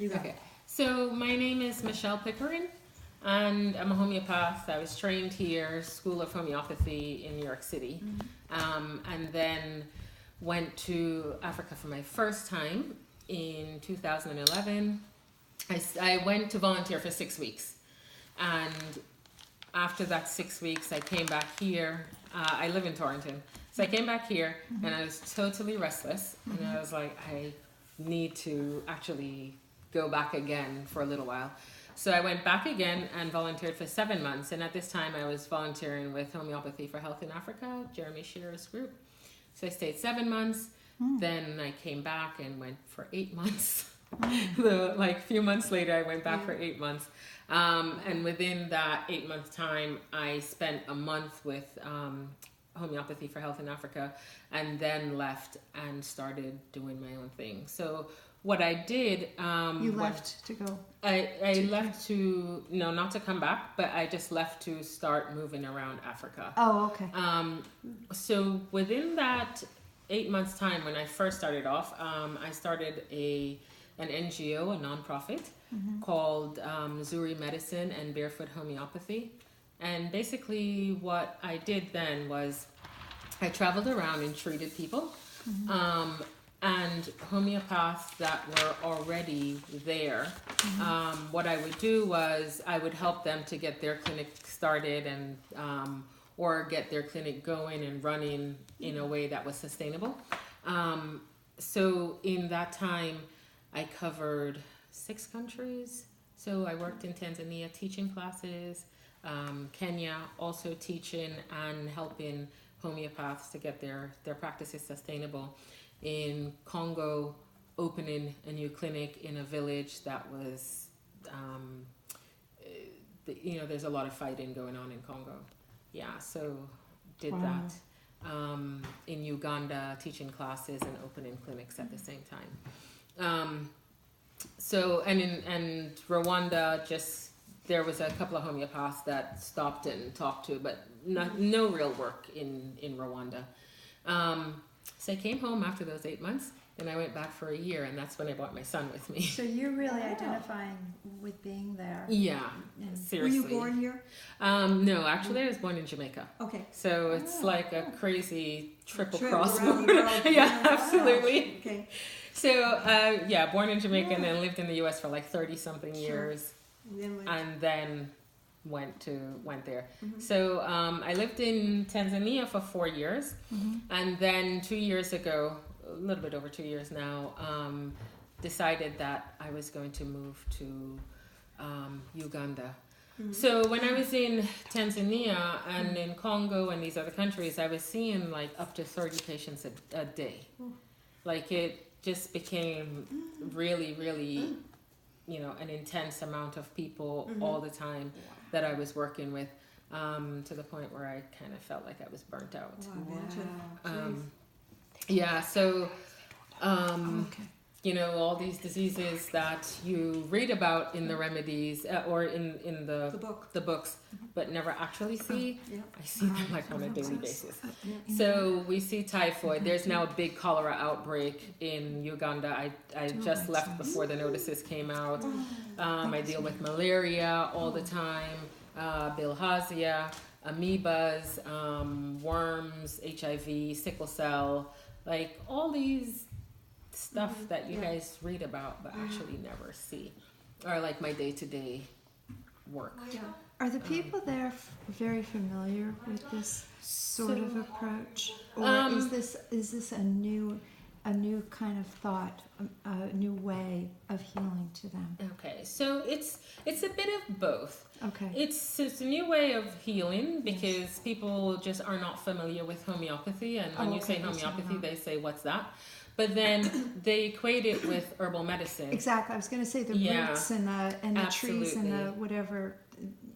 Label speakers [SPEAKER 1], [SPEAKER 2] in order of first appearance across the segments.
[SPEAKER 1] You go.
[SPEAKER 2] Okay. So my name is Michelle Pickering, and I'm a homeopath. I was trained here, School of Homeopathy in New York City, and then went to Africa for my first time in 2011. I went to volunteer for 6 weeks, and after that 6 weeks, I came back here. I live in Torrington, so I came back here, and I was totally restless, and I was like, I need to actually go back again for a little while. So I went back again and volunteered for 7 months, and at this time I was volunteering with Homeopathy for Health in Africa, Jeremy Shearer's group. So I stayed 7 months, then I came back and went for 8 months. Like a few months later, I went back for 8 months. And within that 8 month time, I spent a month with Homeopathy for Health in Africa, and then left and started doing my own thing. So what I did...
[SPEAKER 1] you left to go?
[SPEAKER 2] I left to... No, not to come back, but I just left to start moving around Africa.
[SPEAKER 1] Oh, okay.
[SPEAKER 2] So within that 8 months time, when I first started off, I started an NGO, a nonprofit, called Zuri Medicine and Barefoot Homeopathy. And basically what I did then was I traveled around and treated people, and homeopaths that were already there. What I would do was I would help them to get their clinic started and or get their clinic going and running in a way that was sustainable. So in that time, I covered 6 countries. So I worked in Tanzania teaching classes, Kenya also teaching and helping homeopaths to get their practices sustainable. In Congo, opening a new clinic in a village that was, there's a lot of fighting going on in Congo. Yeah, so did that. In Uganda, teaching classes and opening clinics at the same time. So, and in Rwanda, just there was a couple of homeopaths that stopped and talked to, but no real work in Rwanda. So I came home after those 8 months, and I went back for a year, and that's when I brought my son with me.
[SPEAKER 1] So you're really identifying with being there.
[SPEAKER 2] Yeah, seriously.
[SPEAKER 1] Were you born here?
[SPEAKER 2] No, actually I was born in Jamaica.
[SPEAKER 1] Okay.
[SPEAKER 2] So it's like a crazy triple cross
[SPEAKER 1] around
[SPEAKER 2] border.
[SPEAKER 1] the world.
[SPEAKER 2] Yeah, absolutely.
[SPEAKER 1] Okay.
[SPEAKER 2] So, born in Jamaica and then lived in the U.S. for like 30-something years, and then went there. So I lived in Tanzania for 4 years, and then 2 years ago, a little bit over 2 years now, decided that I was going to move to Uganda. So when I was in Tanzania and in Congo and these other countries, I was seeing like up to 30 patients a day. Like it just became really, really, an intense amount of people all the time that I was working with, to the point where I kind of felt like I was burnt out. All these diseases that you read about in the remedies or in the books, but never actually see. I see them like on a daily basis. So we see typhoid. There's now a big cholera outbreak in Uganda. I just left before the notices came out. I deal with malaria all the time, bilharzia, amoebas, worms, HIV, sickle cell, like all these stuff that you guys read about but actually never see, or like my day-to-day work.
[SPEAKER 1] Are the people there very familiar with this sort of approach, or is this a new kind of thought, a new way of healing to them?
[SPEAKER 2] Okay, so it's a bit of both.
[SPEAKER 1] Okay,
[SPEAKER 2] it's a new way of healing because people just are not familiar with homeopathy, and when you say homeopathy, they say, "What's that?" But then they equate it with herbal medicine.
[SPEAKER 1] Exactly. I was going to say the roots and the trees and the whatever.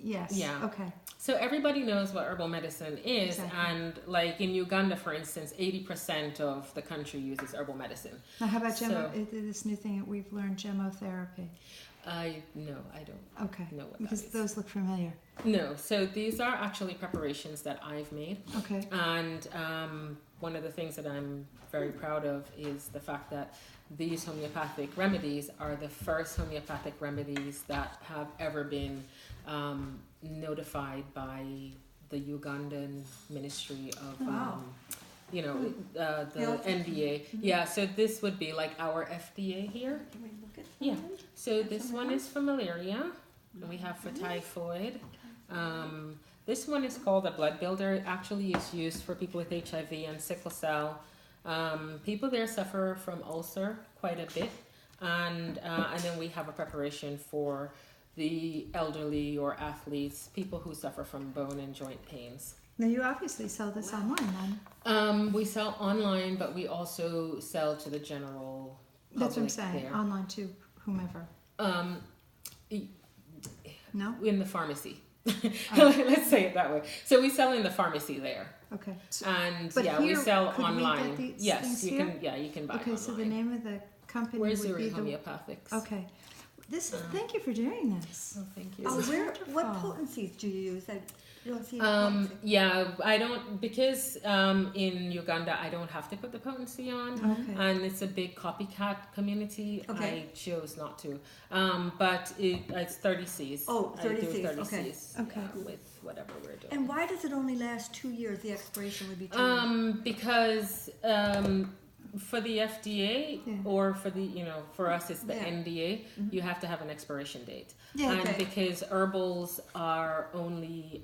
[SPEAKER 1] Yes. Yeah. Okay.
[SPEAKER 2] So everybody knows what herbal medicine is, and like in Uganda, for instance, 80% of the country uses herbal medicine.
[SPEAKER 1] Now, how about this new thing that we've learned, gemotherapy?
[SPEAKER 2] I don't.
[SPEAKER 1] Okay.
[SPEAKER 2] Know what
[SPEAKER 1] because
[SPEAKER 2] that is.
[SPEAKER 1] Those look familiar.
[SPEAKER 2] No. So these are actually preparations that I've made.
[SPEAKER 1] Okay.
[SPEAKER 2] And one of the things that I'm very proud of is the fact that these homeopathic remedies are the first homeopathic remedies that have ever been notified by the Ugandan Ministry of,
[SPEAKER 3] Wow.
[SPEAKER 2] the
[SPEAKER 3] Health.
[SPEAKER 2] NDA. Yeah, so this would be like our FDA here.
[SPEAKER 3] Can we look at
[SPEAKER 2] Yeah.
[SPEAKER 3] that?
[SPEAKER 2] So this one is for malaria, and we have for typhoid. This one is called a blood builder. It actually is used for people with HIV and sickle cell. People there suffer from ulcer quite a bit, and then we have a preparation for the elderly or athletes, people who suffer from bone and joint pains.
[SPEAKER 1] Now you obviously sell this online then.
[SPEAKER 2] We sell online, but we also sell to the general public.
[SPEAKER 1] That's what I'm saying.
[SPEAKER 2] there.
[SPEAKER 1] Online to whomever. No?
[SPEAKER 2] In the pharmacy. Let's say it that way. So we sell in the pharmacy there,
[SPEAKER 1] Okay.
[SPEAKER 2] and
[SPEAKER 1] But
[SPEAKER 2] we
[SPEAKER 1] here,
[SPEAKER 2] sell
[SPEAKER 1] could we
[SPEAKER 2] online.
[SPEAKER 1] get these
[SPEAKER 2] Yes,
[SPEAKER 1] things
[SPEAKER 2] you
[SPEAKER 1] here?
[SPEAKER 2] can. Yeah, you can buy.
[SPEAKER 1] Okay,
[SPEAKER 2] online.
[SPEAKER 1] so the name of the company
[SPEAKER 2] We're
[SPEAKER 1] would
[SPEAKER 2] Zuri
[SPEAKER 1] be the.
[SPEAKER 2] Homeopathics.
[SPEAKER 1] Okay. This is. Thank you for doing this.
[SPEAKER 2] Oh, thank you.
[SPEAKER 3] Oh,
[SPEAKER 1] This is
[SPEAKER 3] what
[SPEAKER 1] wonderful.
[SPEAKER 3] potencies do you use? I don't see any potency.
[SPEAKER 2] Yeah, I don't, because in Uganda I don't have to put the potency on,
[SPEAKER 1] Okay.
[SPEAKER 2] and it's a big copycat community.
[SPEAKER 3] Okay.
[SPEAKER 2] I chose not to, but it's 30 Cs.
[SPEAKER 3] Oh, 30
[SPEAKER 2] I do
[SPEAKER 3] Cs,
[SPEAKER 2] 30
[SPEAKER 3] okay.
[SPEAKER 2] Cs,
[SPEAKER 1] Okay.
[SPEAKER 2] yeah, with whatever we're doing.
[SPEAKER 3] And why does it only last 2 years? The expiration would be 2 years.
[SPEAKER 2] Because for the FDA
[SPEAKER 1] Yeah.
[SPEAKER 2] or for the for us it's the
[SPEAKER 3] Yeah.
[SPEAKER 2] NDA, you have to have an expiration date.
[SPEAKER 1] Yeah.
[SPEAKER 2] And
[SPEAKER 3] Okay.
[SPEAKER 2] because herbals are only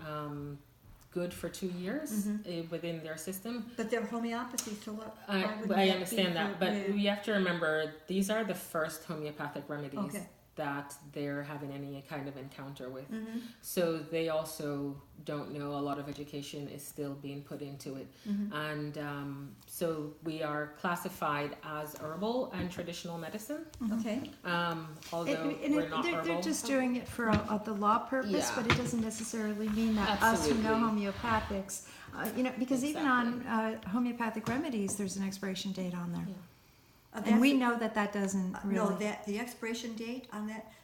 [SPEAKER 2] good for 2 years within their system.
[SPEAKER 3] But they're homeopathy, so what? why wouldn't
[SPEAKER 2] I
[SPEAKER 3] that
[SPEAKER 2] understand
[SPEAKER 3] be
[SPEAKER 2] that,
[SPEAKER 3] for-
[SPEAKER 2] but
[SPEAKER 3] yeah.
[SPEAKER 2] we have to remember these are the first homeopathic remedies
[SPEAKER 3] Okay.
[SPEAKER 2] that they're having any kind of encounter with.
[SPEAKER 3] Mm-hmm.
[SPEAKER 2] So they also don't know, a lot of education is still being put into it.
[SPEAKER 3] Mm-hmm.
[SPEAKER 2] And so we are classified as herbal and traditional medicine,
[SPEAKER 3] Okay.
[SPEAKER 2] although we're not
[SPEAKER 1] they're
[SPEAKER 2] herbal.
[SPEAKER 1] just doing it for the law purpose,
[SPEAKER 2] Yeah.
[SPEAKER 1] but it doesn't necessarily mean that us who know homeopathics, because even on homeopathic remedies, there's an expiration date on there. And we know that doesn't really.
[SPEAKER 3] No, that the expiration date on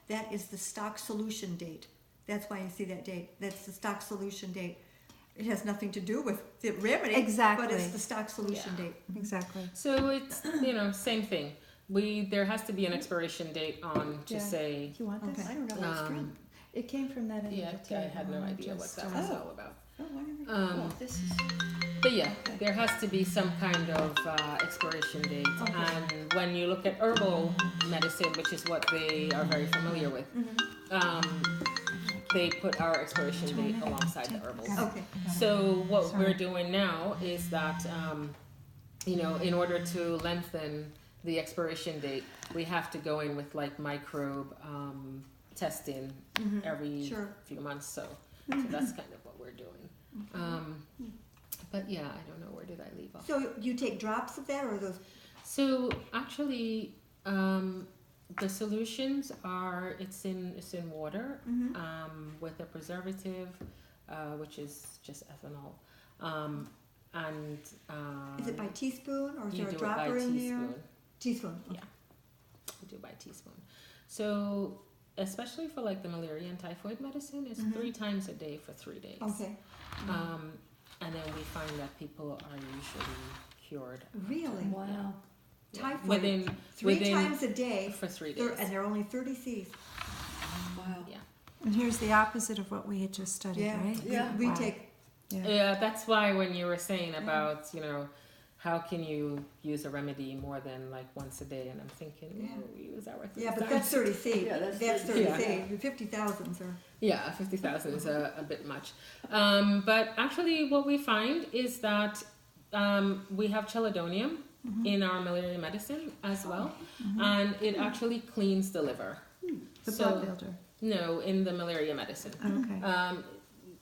[SPEAKER 3] that is the stock solution date. That's why you see that date. That's the stock solution date. It has nothing to do with the remedy,
[SPEAKER 1] Exactly.
[SPEAKER 3] but it's the stock solution
[SPEAKER 2] Yeah.
[SPEAKER 3] date.
[SPEAKER 1] Exactly.
[SPEAKER 2] So it's same thing. There has to be an expiration date on to
[SPEAKER 1] Yeah.
[SPEAKER 2] say.
[SPEAKER 1] Do you want this?
[SPEAKER 3] Okay. I don't know where it's from.
[SPEAKER 1] It came from that end
[SPEAKER 2] Yeah,
[SPEAKER 1] of the table.
[SPEAKER 2] I had no
[SPEAKER 1] and
[SPEAKER 2] idea what
[SPEAKER 1] just,
[SPEAKER 2] that was all about.
[SPEAKER 3] Oh, whatever.
[SPEAKER 2] Um,
[SPEAKER 3] This is
[SPEAKER 2] But yeah, there has to be some kind of expiration date.
[SPEAKER 3] Okay.
[SPEAKER 2] And when you look at herbal medicine, which is what they are very familiar with, they put our expiration date alongside the herbals.
[SPEAKER 3] okay.
[SPEAKER 2] So what
[SPEAKER 1] Sorry.
[SPEAKER 2] we're doing now is that, in order to lengthen the expiration date, we have to go in with like microbe testing every
[SPEAKER 3] Sure.
[SPEAKER 2] few months. So that's kind of what we're doing. But yeah, I don't know, where did I leave off?
[SPEAKER 3] So you take drops of that, or those?
[SPEAKER 2] So actually, the solutions are it's in water with a preservative, which is just ethanol, and
[SPEAKER 3] Is it by teaspoon, or is
[SPEAKER 2] you
[SPEAKER 3] there
[SPEAKER 2] do
[SPEAKER 3] a
[SPEAKER 2] it by
[SPEAKER 3] dropper in there?
[SPEAKER 2] teaspoon.
[SPEAKER 3] Teaspoon. Okay.
[SPEAKER 2] Yeah, you do by teaspoon. So especially for like the malaria and typhoid medicine, it's 3 times a day for 3 days.
[SPEAKER 3] Okay.
[SPEAKER 2] And then we find that people are usually cured
[SPEAKER 3] Really?
[SPEAKER 1] Wow.
[SPEAKER 3] Typhoid.
[SPEAKER 2] within
[SPEAKER 3] 3 times a day,
[SPEAKER 2] for 3 days.
[SPEAKER 3] and they're only 30 Cs. Wow.
[SPEAKER 2] Yeah.
[SPEAKER 1] And here's the opposite of what we had just studied,
[SPEAKER 3] Yeah.
[SPEAKER 1] right?
[SPEAKER 3] Yeah. We
[SPEAKER 1] Wow.
[SPEAKER 3] take.
[SPEAKER 1] Yeah.
[SPEAKER 2] Yeah, that's why when you were saying about, how can you use a remedy more than like once a day? And I'm thinking, we use our 30
[SPEAKER 3] Yeah, but that's 30 C.
[SPEAKER 4] Yeah, that's
[SPEAKER 3] 30
[SPEAKER 2] 30
[SPEAKER 3] C. The 50,000s are.
[SPEAKER 2] Yeah, 50,000 is a bit much. But actually what we find is that we have chelidonium in our malaria medicine as well. And it actually cleans the liver.
[SPEAKER 1] The
[SPEAKER 2] So-
[SPEAKER 1] blood builder.
[SPEAKER 2] No, in the malaria medicine.
[SPEAKER 1] Okay.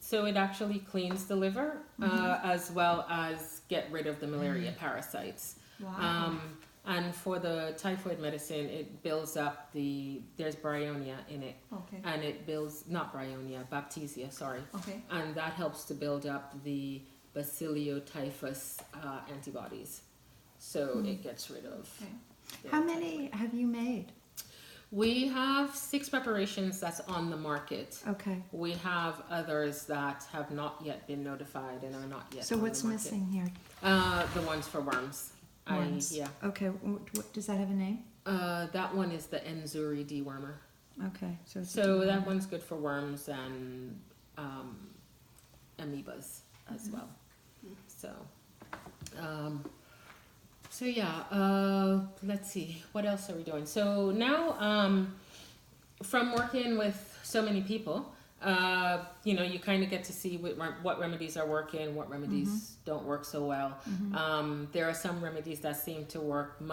[SPEAKER 2] So it actually cleans the liver as well as get rid of the malaria parasites.
[SPEAKER 3] Wow.
[SPEAKER 2] And for the typhoid medicine, it builds up there's bryonia in it,
[SPEAKER 3] Okay.
[SPEAKER 2] and it builds, not bryonia, bacteria, sorry.
[SPEAKER 3] Okay.
[SPEAKER 2] And that helps to build up the bacilliotyphus antibodies. So it gets rid of.
[SPEAKER 3] Okay.
[SPEAKER 2] the
[SPEAKER 1] How
[SPEAKER 2] typhoid.
[SPEAKER 1] many have you made?
[SPEAKER 2] We have 6 preparations that's on the market.
[SPEAKER 1] Okay.
[SPEAKER 2] We have others that have not yet been notified and are not yet
[SPEAKER 1] So
[SPEAKER 2] on
[SPEAKER 1] what's
[SPEAKER 2] the market.
[SPEAKER 1] missing here?
[SPEAKER 2] The ones for worms.
[SPEAKER 1] ones.
[SPEAKER 2] Yeah.
[SPEAKER 1] Okay, what does that have a name?
[SPEAKER 2] That one is the Zuri dewormer.
[SPEAKER 1] Okay, so it's a
[SPEAKER 2] So
[SPEAKER 1] dewormer.
[SPEAKER 2] that one's good for worms and amoebas as well. So, let's see, what else are we doing? So now, from working with so many people, you kind of get to see what remedies are working, what remedies don't work so well. There are some remedies that seem to work much